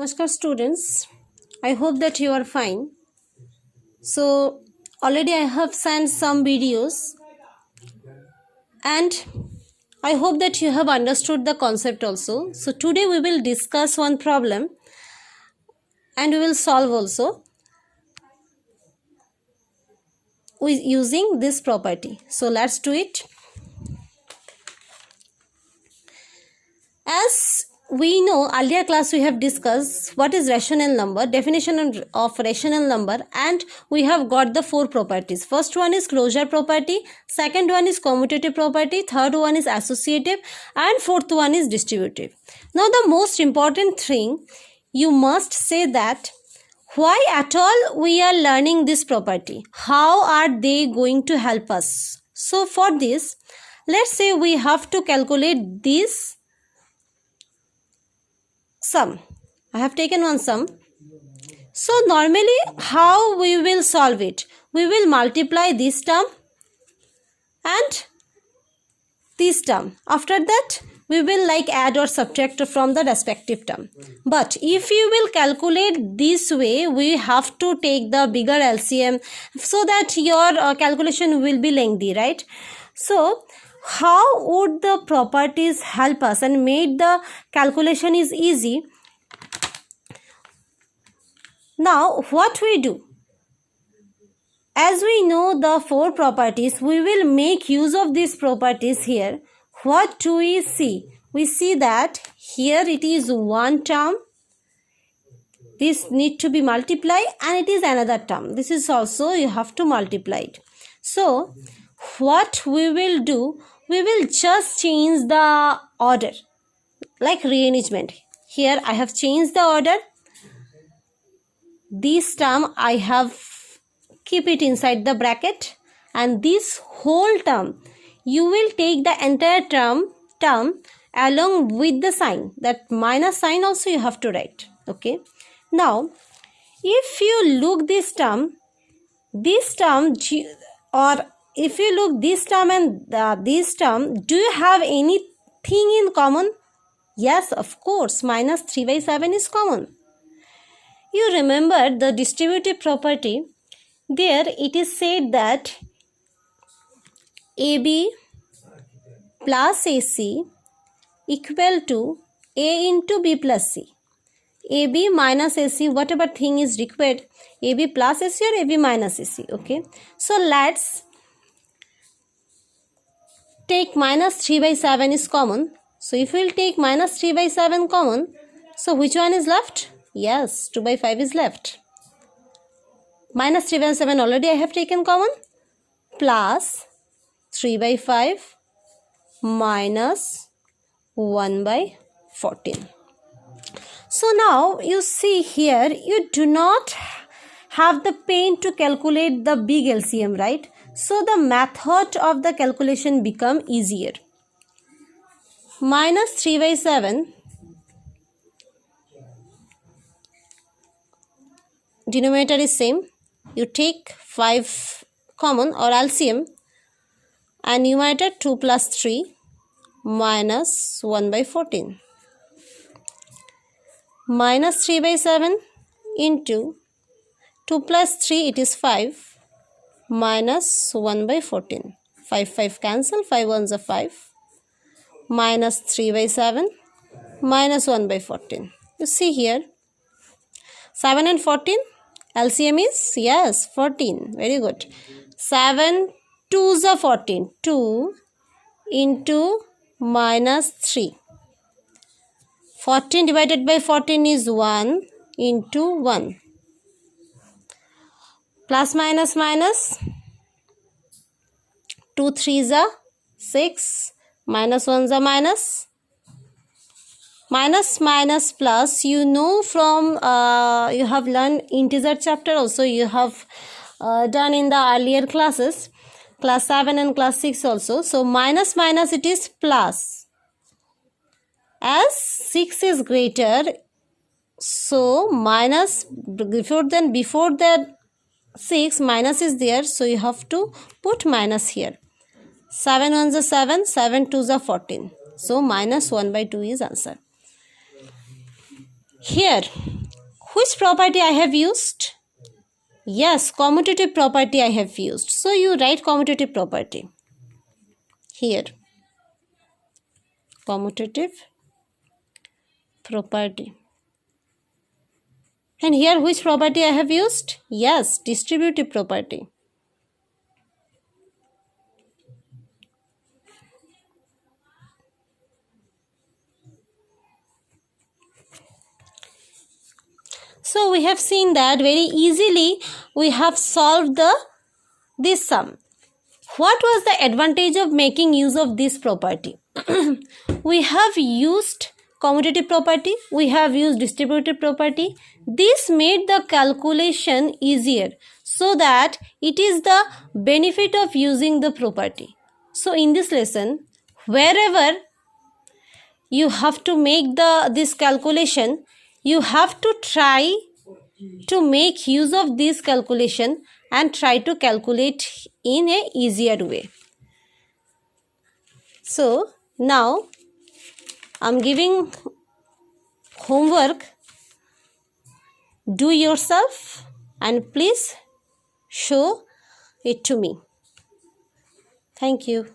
Namaskar students, I hope that you are fine. So already I have sent some videos and I hope that you have understood the concept also. So today we will discuss one problem and we will solve also with using this property. So let's do it. As we know, earlier class we have discussed what is rational number, definition of rational number, and we have got the four properties. First one is closure property, second one is commutative property, third one is associative, and fourth one is distributive. Now the most important thing, you must say that why at all we are learning this property, how are they going to help us. So for this, let's say we have to calculate this sum. I have taken one sum. So normally how we will solve it? We will multiply this term and this term. After that we will add or subtract from the respective term. But if you will calculate this way, we have to take the bigger LCM so that your calculation will be lengthy, right? So how would the properties help us and make the calculation is easy? Now what we do? As we know the four properties, we will make use of these properties here. What do we see? We see that here it is one term. This need to be multiplied and it is another term. This is also you have to multiply it. So what we will do? We will just change the order, like rearrangement. Here I have changed the order. This term I have keep it inside the bracket, and this whole term you will take the entire term along with the sign. That minus sign also you have to write. Okay. Now if you look this term or if you look this term and this term, do you have anything in common? Yes, of course, minus 3 by 7 is common. You remember the distributive property. There it is said that AB plus AC equal to A into B plus C. AB minus AC, whatever thing is required, AB plus AC or AB minus AC. Okay. So let's take minus 3 by 7 is common. So if we will take minus 3 by 7 common, so which one is left? Yes, 2 by 5 is left. Minus 3 by 7 already I have taken common. Plus 3 by 5 minus 1 by 14. So now you see here, you do not have the pain to calculate the big LCM, right? So the method of the calculation become easier. Minus 3 by 7, denominator is same. You take 5 common or LCM and numerator 2 plus 3 minus 1 by 14. Minus 3 by 7 into 2 plus 3, it is 5. Minus 1 by 14. 5 cancel, 5 ones are 5. Minus 3 by 7 minus 1 by 14. You see here 7 and 14 LCM is, yes, 14. Very good. 7 2s are 14. 2 into minus 3. 14 divided by 14 is 1 into 1. Plus minus minus, 2 3s are 6, minus 1s are minus. Minus minus plus, you know from you have learned integer chapter also, you have done in the earlier classes, class 7 and class 6 also. So minus minus it is plus. As 6 is greater, so minus before that 6 minus is there, so you have to put minus here. 7 ones are 7, 7 2s are 14. So minus 1 by 2 is answer. Here which property I have used? Yes, commutative property I have used. So you write commutative property here. Commutative property. And here which property I have used? Yes, distributive property. So we have seen that very easily we have solved this sum. What was the advantage of making use of this property? We have used commutative property, we have used distributive property. This made the calculation easier, so that it is the benefit of using the property. So in this lesson, wherever you have to make this calculation, you have to try to make use of this calculation and try to calculate in a easier way. So now I'm giving homework. Do yourself and please show it to me. Thank you.